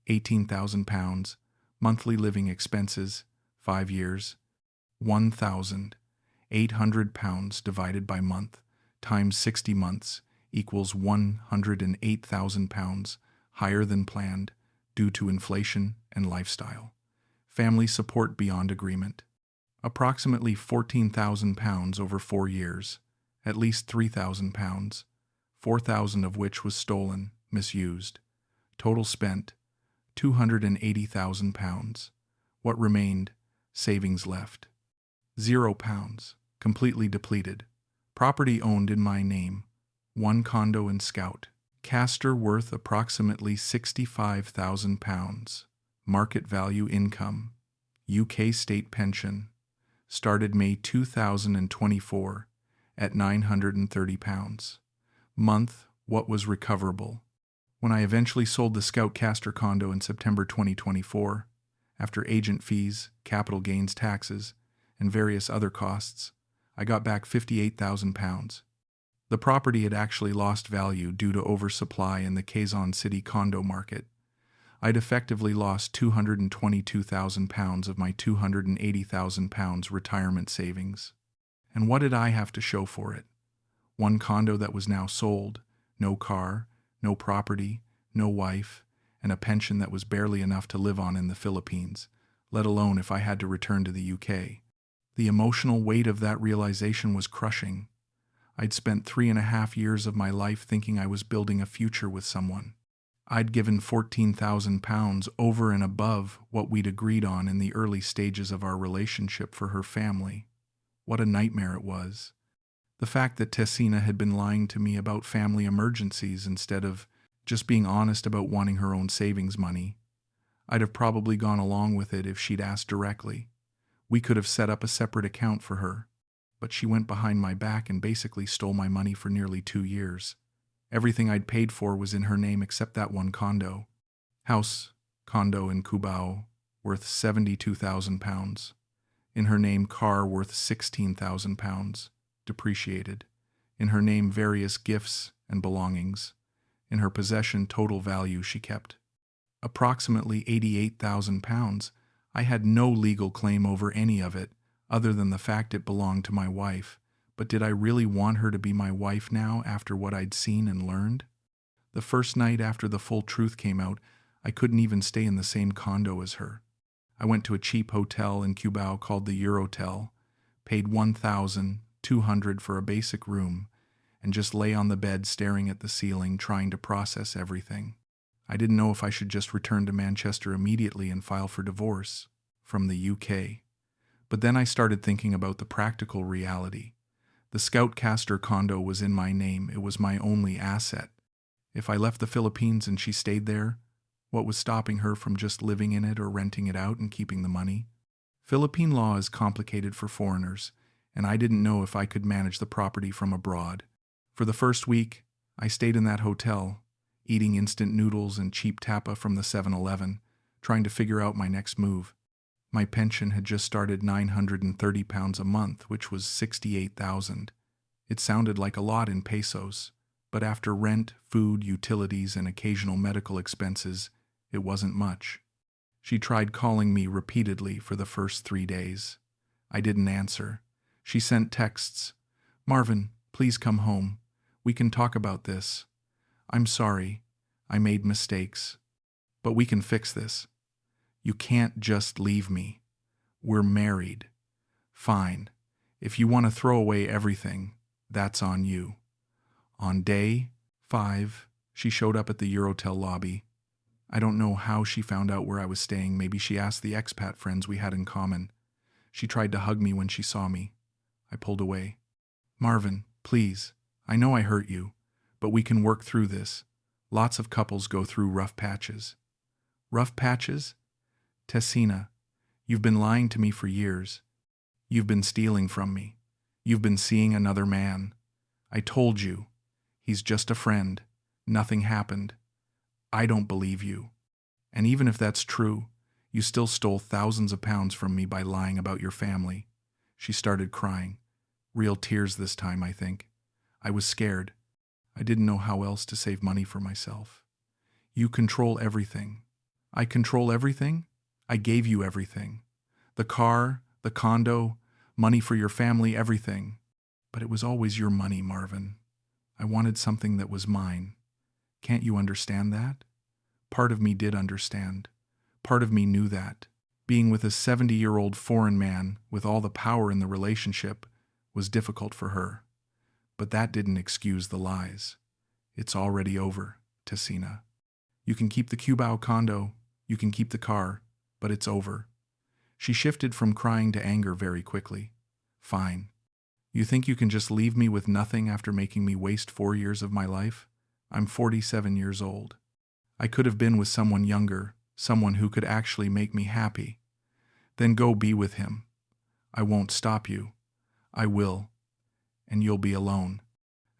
£18,000. Monthly living expenses, 5 years, £1,800 divided by month times 60 months equals £108,000, higher than planned due to inflation and lifestyle. Family support beyond agreement. Approximately £14,000 over 4 years, at least £3,000, 4,000 of which was stolen, misused. Total spent, £280,000. What remained? Savings left. £0, completely depleted. Property owned in my name, 1 condo in Scout. Castor worth approximately £65,000. Market value income. UK state pension. Started May 2024 at £930. Month, what was recoverable? When I eventually sold the Scout Castor condo in September 2024, after agent fees, capital gains taxes, and various other costs, I got back £58,000. The property had actually lost value due to oversupply in the Quezon City condo market. I'd effectively lost £222,000 of my £280,000 retirement savings. And what did I have to show for it? 1 condo that was now sold, no car, no property, no wife, and a pension that was barely enough to live on in the Philippines, let alone if I had to return to the UK. The emotional weight of that realization was crushing. I'd spent 3.5 years of my life thinking I was building a future with someone. I'd given £14,000 over and above what we'd agreed on in the early stages of our relationship for her family. What a nightmare it was. The fact that Tessina had been lying to me about family emergencies instead of just being honest about wanting her own savings money. I'd have probably gone along with it if she'd asked directly. We could have set up a separate account for her, but she went behind my back and basically stole my money for nearly 2 years. Everything I'd paid for was in her name except that 1 condo. House, condo in Cubao, worth £72,000. In her name, car worth £16,000. Depreciated. In her name, various gifts and belongings. In her possession, total value she kept approximately £88,000. I had no legal claim over any of it, other than the fact it belonged to my wife. But did I really want her to be my wife now after what I'd seen and learned? The first night after the full truth came out, I couldn't even stay in the same condo as her. I went to a cheap hotel in Cubao called the Eurotel, paid $1,200 for a basic room, and just lay on the bed staring at the ceiling trying to process everything. I didn't know if I should just return to Manchester immediately and file for divorce from the UK. But then I started thinking about the practical reality. The Scout Castor condo was in my name. It was my only asset. If I left the Philippines and she stayed there, what was stopping her from just living in it or renting it out and keeping the money? Philippine law is complicated for foreigners, and I didn't know if I could manage the property from abroad. For the first week, I stayed in that hotel, eating instant noodles and cheap tapa from the 7-Eleven, trying to figure out my next move. My pension had just started £930 a month, which was $68,000. It sounded like a lot in pesos, but after rent, food, utilities, and occasional medical expenses, it wasn't much. She tried calling me repeatedly for the first 3 days. I didn't answer. She sent texts. "Marvin, please come home. We can talk about this. I'm sorry. I made mistakes. But we can fix this. You can't just leave me. We're married. Fine. If you want to throw away everything, That's on you. On day 5, she showed up at the Eurotel lobby. I don't know how she found out where I was staying. Maybe she asked the expat friends we had in common. She tried to hug me when she saw me. I pulled away. Marvin, please. I know I hurt you, but we can work through this. Lots of couples go through rough patches. Rough patches? Tessina, you've been lying to me for years. You've been stealing from me. You've been seeing another man. I told you. He's just a friend. Nothing happened. I don't believe you. And even if that's true, you still stole thousands of pounds from me by lying about your family. She started crying. Real tears this time, I think. I was scared. I didn't know how else to save money for myself. You control everything. I control everything? I gave you everything. The car, the condo, money for your family, everything. But it was always your money, Marvin. I wanted something that was mine. Can't you understand that? Part of me did understand. Part of me knew that. Being with a 70-year-old foreign man with all the power in the relationship was difficult for her. But that didn't excuse the lies. It's already over, Tessina. You can keep the Cubao condo, you can keep the car, but it's over. She shifted from crying to anger very quickly. Fine. You think you can just leave me with nothing after making me waste 4 years of my life? I'm 47 years old. I could have been with someone younger, someone who could actually make me happy. Then go be with him. I won't stop you. I will. And you'll be alone.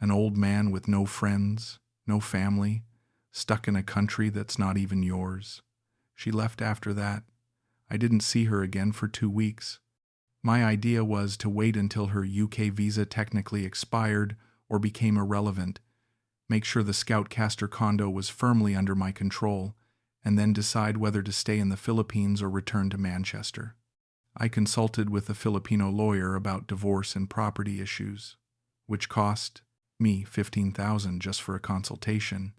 An old man with no friends, no family, stuck in a country that's not even yours. She left after that. I didn't see her again for 2 weeks. My idea was to wait until her UK visa technically expired or became irrelevant, make sure the Scoutcaster condo was firmly under my control, and then decide whether to stay in the Philippines or return to Manchester. I consulted with a Filipino lawyer about divorce and property issues, which cost me $15,000 just for a consultation,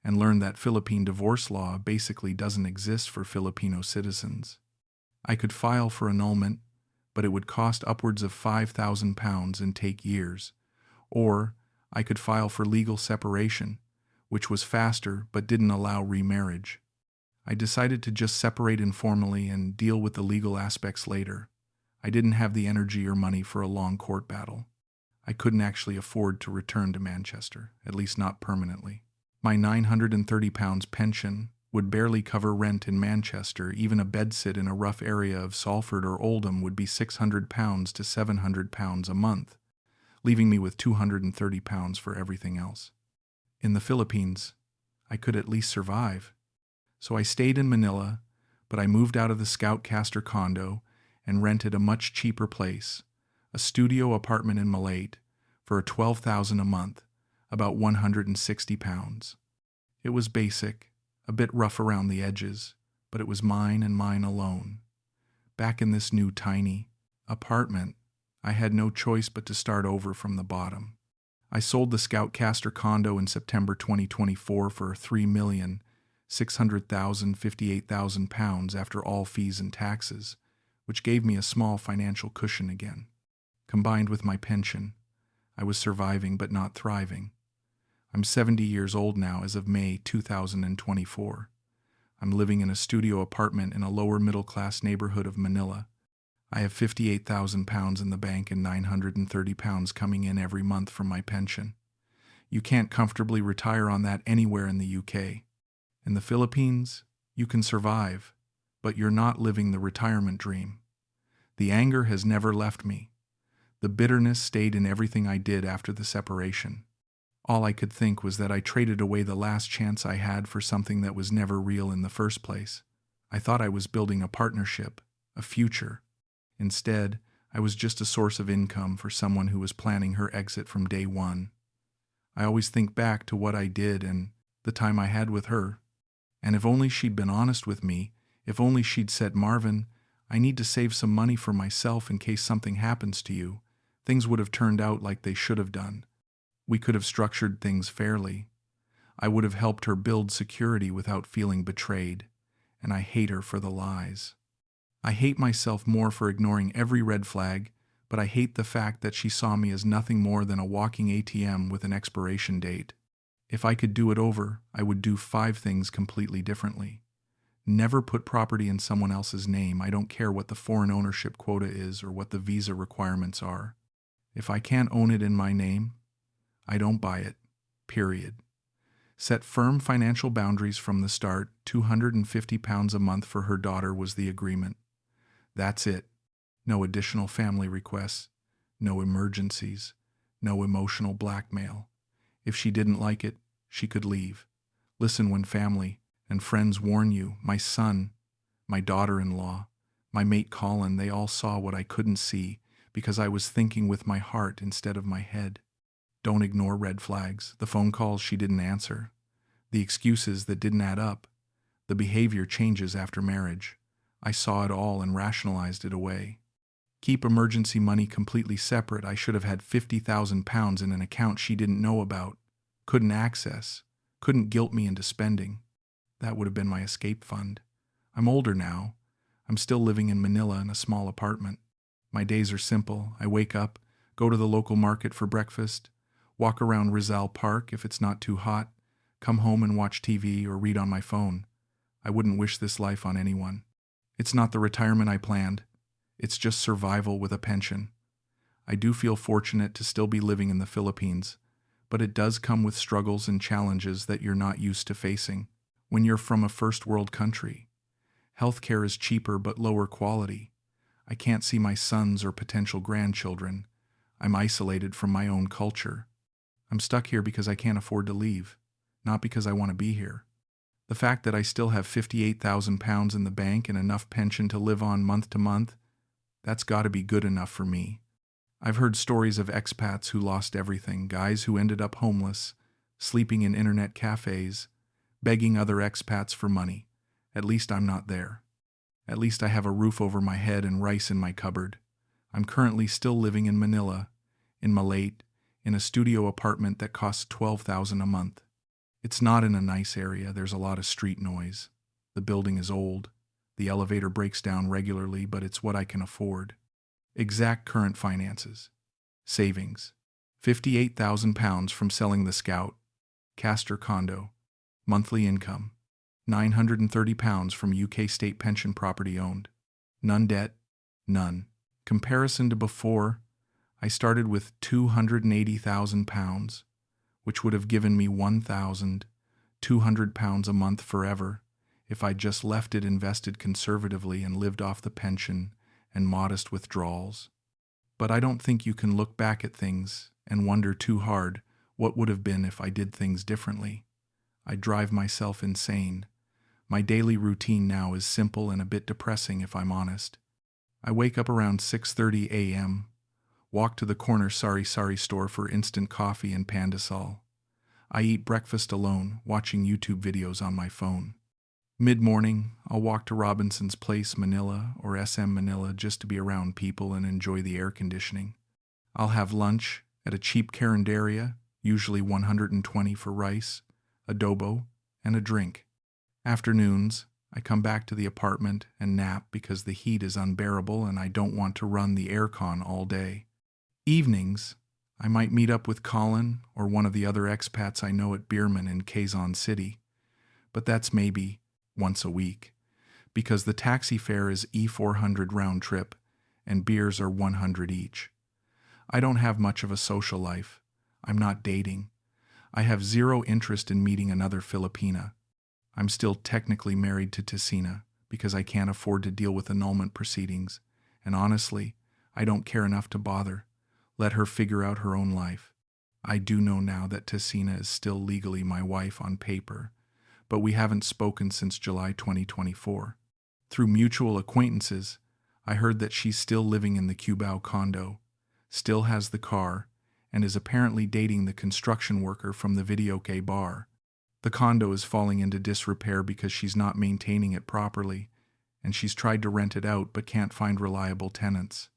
and learned that Philippine divorce law basically doesn't exist for Filipino citizens. I could file for annulment, but it would cost upwards of £5,000 and take years. Or I could file for legal separation, which was faster but didn't allow remarriage. I decided to just separate informally and deal with the legal aspects later. I didn't have the energy or money for a long court battle. I couldn't actually afford to return to Manchester, at least not permanently. My £930 pension would barely cover rent in Manchester. Even a bedsit in a rough area of Salford or Oldham would be £600 to £700 a month, leaving me with £230 for everything else. In the Philippines, I could at least survive. So I stayed in Manila, but I moved out of the Scoutcaster condo and rented a much cheaper place, a studio apartment in Malate, for $12,000 a month, about £160. It was basic, a bit rough around the edges, but it was mine and mine alone. Back in this new tiny apartment, I had no choice but to start over from the bottom. I sold the Scoutcaster condo in September 2024 for £3,600,058 after all fees and taxes, which gave me a small financial cushion again. Combined with my pension, I was surviving but not thriving. I'm 70 years old now as of May 2024. I'm living in a studio apartment in a lower middle-class neighborhood of Manila. I have £58,000 in the bank and £930 coming in every month from my pension. You can't comfortably retire on that anywhere in the UK. In the Philippines, you can survive, but you're not living the retirement dream. The anger has never left me. The bitterness stayed in everything I did after the separation. All I could think was that I traded away the last chance I had for something that was never real in the first place. I thought I was building a partnership, a future. Instead, I was just a source of income for someone who was planning her exit from day one. I always think back to what I did and the time I had with her. And if only she'd been honest with me, if only she'd said, "Marvin, I need to save some money for myself in case something happens to you," things would have turned out like they should have done. We could have structured things fairly. I would have helped her build security without feeling betrayed, and I hate her for the lies. I hate myself more for ignoring every red flag, but I hate the fact that she saw me as nothing more than a walking ATM with an expiration date. If I could do it over, I would do 5 things completely differently. Never put property in someone else's name. I don't care what the foreign ownership quota is or what the visa requirements are. If I can't own it in my name, I don't buy it. Period. Set firm financial boundaries from the start. £250 a month for her daughter was the agreement. That's it. No additional family requests. No emergencies. No emotional blackmail. If she didn't like it, she could leave. Listen when family and friends warn you. My son, my daughter-in-law, my mate Colin, they all saw what I couldn't see because I was thinking with my heart instead of my head. Don't ignore red flags, the phone calls she didn't answer, the excuses that didn't add up, the behavior changes after marriage. I saw it all and rationalized it away. Keep emergency money completely separate. I should have had £50,000 in an account she didn't know about, couldn't access, couldn't guilt me into spending. That would have been my escape fund. I'm older now. I'm still living in Manila in a small apartment. My days are simple. I wake up, go to the local market for breakfast, walk around Rizal Park if it's not too hot, come home and watch TV or read on my phone. I wouldn't wish this life on anyone. It's not the retirement I planned. It's just survival with a pension. I do feel fortunate to still be living in the Philippines, but it does come with struggles and challenges that you're not used to facing. When you're from a first world country, healthcare is cheaper but lower quality. I can't see my sons or potential grandchildren. I'm isolated from my own culture. I'm stuck here because I can't afford to leave, not because I want to be here. The fact that I still have £58,000 in the bank and enough pension to live on month to month, that's got to be good enough for me. I've heard stories of expats who lost everything, guys who ended up homeless, sleeping in internet cafes, begging other expats for money. At least I'm not there. At least I have a roof over my head and rice in my cupboard. I'm currently still living in Manila, in Malate, in a studio apartment that costs $12,000 a month. It's not in a nice area. There's a lot of street noise. The building is old. The elevator breaks down regularly, but it's what I can afford. Exact current finances. Savings. £58,000 from selling the Scout. Castor condo. Monthly income. £930 from UK state pension property owned. None debt. None. Comparison to before, I started with £280,000, which would have given me £1,200 a month forever if I just left it invested conservatively and lived off the pension and modest withdrawals. But I don't think you can look back at things and wonder too hard what would have been if I did things differently. I drive myself insane. My daily routine now is simple and a bit depressing if I'm honest. I wake up around 6:30 a.m., walk to the corner Sari store for instant coffee and pandesal. I eat breakfast alone, watching YouTube videos on my phone. Mid-morning, I'll walk to Robinson's Place, Manila, or SM Manila just to be around people and enjoy the air conditioning. I'll have lunch at a cheap carinderia, usually $120 for rice, adobo, and a drink. Afternoons, I come back to the apartment and nap because the heat is unbearable and I don't want to run the aircon all day. Evenings, I might meet up with Colin or one of the other expats I know at Bierman in Quezon City, but that's maybe once a week, because the taxi fare is E400 round trip and beers are 100 each. I don't have much of a social life. I'm not dating. I have zero interest in meeting another Filipina. I'm still technically married to Tessina because I can't afford to deal with annulment proceedings, and honestly, I don't care enough to bother. Let her figure out her own life. I do know now that Tessina is still legally my wife on paper, but we haven't spoken since July 2024. Through mutual acquaintances, I heard that she's still living in the Cubao condo, still has the car, and is apparently dating the construction worker from the videoke bar. The condo is falling into disrepair because she's not maintaining it properly, and she's tried to rent it out but can't find reliable tenants.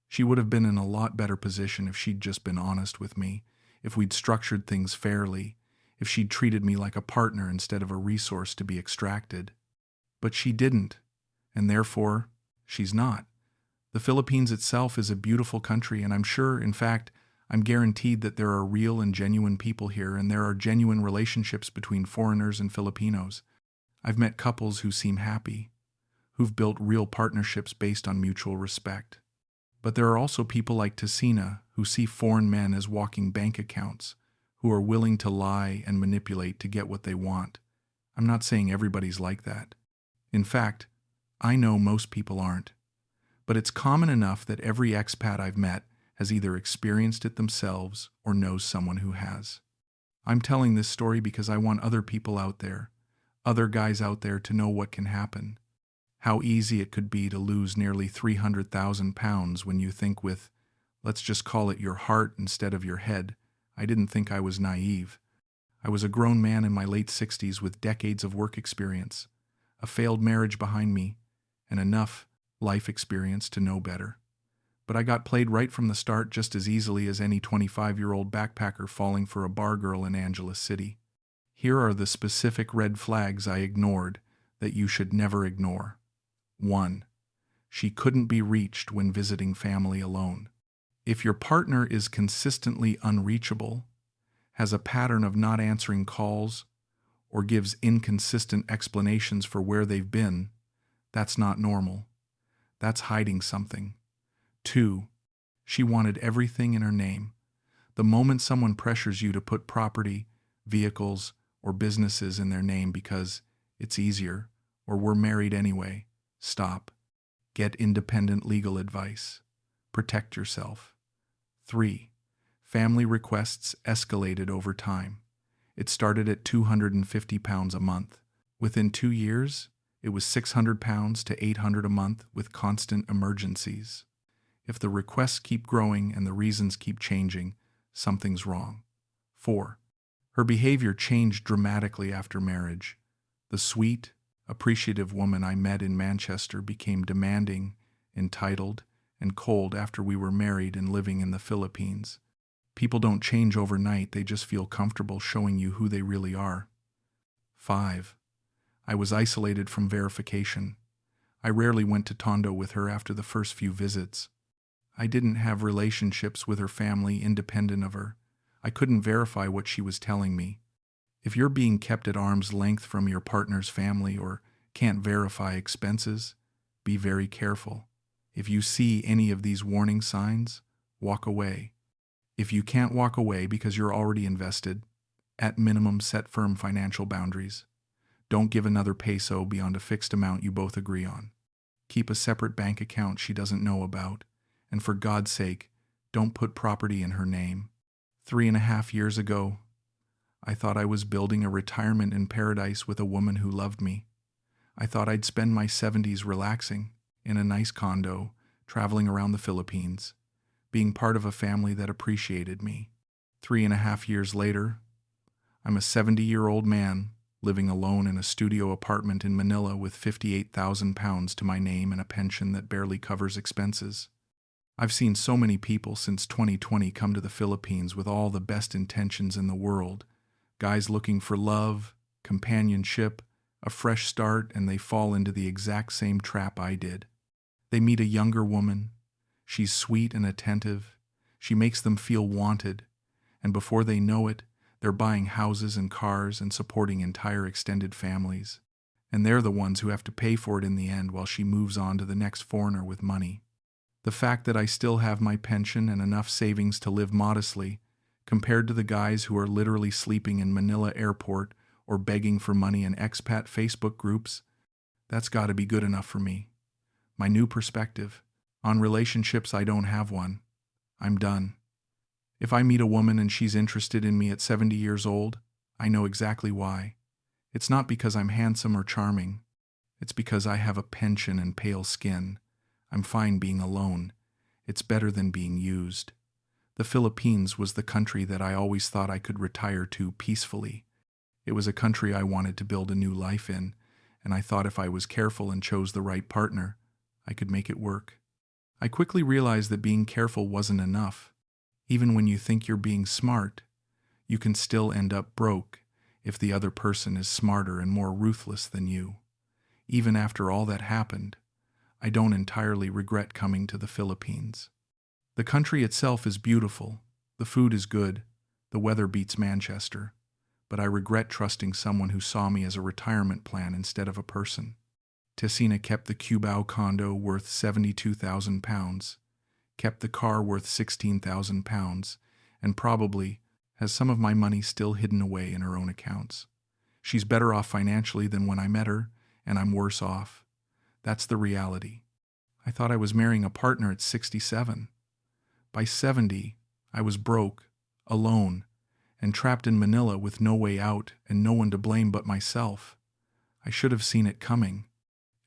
She would have been in a lot better position if she'd just been honest with me, if we'd structured things fairly, if she'd treated me like a partner instead of a resource to be extracted. But she didn't, and therefore, she's not. The Philippines itself is a beautiful country, and I'm sure, in fact, I'm guaranteed that there are real and genuine people here, and there are genuine relationships between foreigners and Filipinos. I've met couples who seem happy, who've built real partnerships based on mutual respect. But there are also people like Tessina who see foreign men as walking bank accounts, who are willing to lie and manipulate to get what they want. I'm not saying everybody's like that. In fact, I know most people aren't. But it's common enough that every expat I've met has either experienced it themselves or knows someone who has. I'm telling this story because I want other people out there, other guys out there, to know what can happen. How easy it could be to lose nearly 300,000 pounds when you think with, let's just call it, your heart instead of your head. I didn't think I was naive. I was a grown man in my late 60s with decades of work experience, a failed marriage behind me, and enough life experience to know better. But I got played right from the start just as easily as any 25-year-old backpacker falling for a bar girl in Angeles City. Here are the specific red flags I ignored that you should never ignore. 1. She couldn't be reached when visiting family alone. If your partner is consistently unreachable, has a pattern of not answering calls, or gives inconsistent explanations for where they've been, that's not normal. That's hiding something. 2. She wanted everything in her name. The moment someone pressures you to put property, vehicles, or businesses in their name because it's easier, or we're married anyway, stop. Get independent legal advice. Protect yourself. 3. Family requests escalated over time. It started at £250 a month. Within 2 years, it was £600 to £800 a month with constant emergencies. If the requests keep growing and the reasons keep changing, something's wrong. 4. Her behavior changed dramatically after marriage. The sweet, appreciative woman I met in Manchester became demanding, entitled, and cold after we were married and living in the Philippines. People don't change overnight, they just feel comfortable showing you who they really are. 5. I was isolated from verification. I rarely went to Tondo with her after the first few visits. I didn't have relationships with her family independent of her. I couldn't verify what she was telling me. If you're being kept at arm's length from your partner's family or can't verify expenses, be very careful. If you see any of these warning signs, walk away. If you can't walk away because you're already invested, at minimum set firm financial boundaries. Don't give another peso beyond a fixed amount you both agree on. Keep a separate bank account she doesn't know about. And for God's sake, don't put property in her name. 3.5 years ago, I thought I was building a retirement in paradise with a woman who loved me. I thought I'd spend my 70s relaxing in a nice condo, traveling around the Philippines, being part of a family that appreciated me. 3.5 years later, I'm a 70-year-old man living alone in a studio apartment in Manila with £58,000 to my name and a pension that barely covers expenses. I've seen so many people since 2020 come to the Philippines with all the best intentions in the world. Guys looking for love, companionship, a fresh start, and they fall into the exact same trap I did. They meet a younger woman. She's sweet and attentive. She makes them feel wanted. And before they know it, they're buying houses and cars and supporting entire extended families. And they're the ones who have to pay for it in the end while she moves on to the next foreigner with money. The fact that I still have my pension and enough savings to live modestly, compared to the guys who are literally sleeping in Manila airport or begging for money in expat Facebook groups, that's got to be good enough for me. My new perspective. On relationships, I don't have one. I'm done. If I meet a woman and she's interested in me at 70 years old, I know exactly why. It's not because I'm handsome or charming. It's because I have a pension and pale skin. I'm fine being alone. It's better than being used. The Philippines was the country that I always thought I could retire to peacefully. It was a country I wanted to build a new life in, and I thought if I was careful and chose the right partner, I could make it work. I quickly realized that being careful wasn't enough. Even when you think you're being smart, you can still end up broke if the other person is smarter and more ruthless than you. Even after all that happened, I don't entirely regret coming to the Philippines. The country itself is beautiful, the food is good, the weather beats Manchester, but I regret trusting someone who saw me as a retirement plan instead of a person. Tessina kept the Cubao condo worth £72,000, kept the car worth £16,000, and probably has some of my money still hidden away in her own accounts. She's better off financially than when I met her, and I'm worse off. That's the reality. I thought I was marrying a partner at 67. By 70, I was broke, alone, and trapped in Manila with no way out and no one to blame but myself. I should have seen it coming.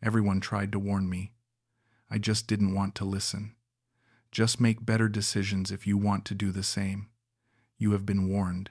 Everyone tried to warn me. I just didn't want to listen. Just make better decisions if you want to do the same. You have been warned.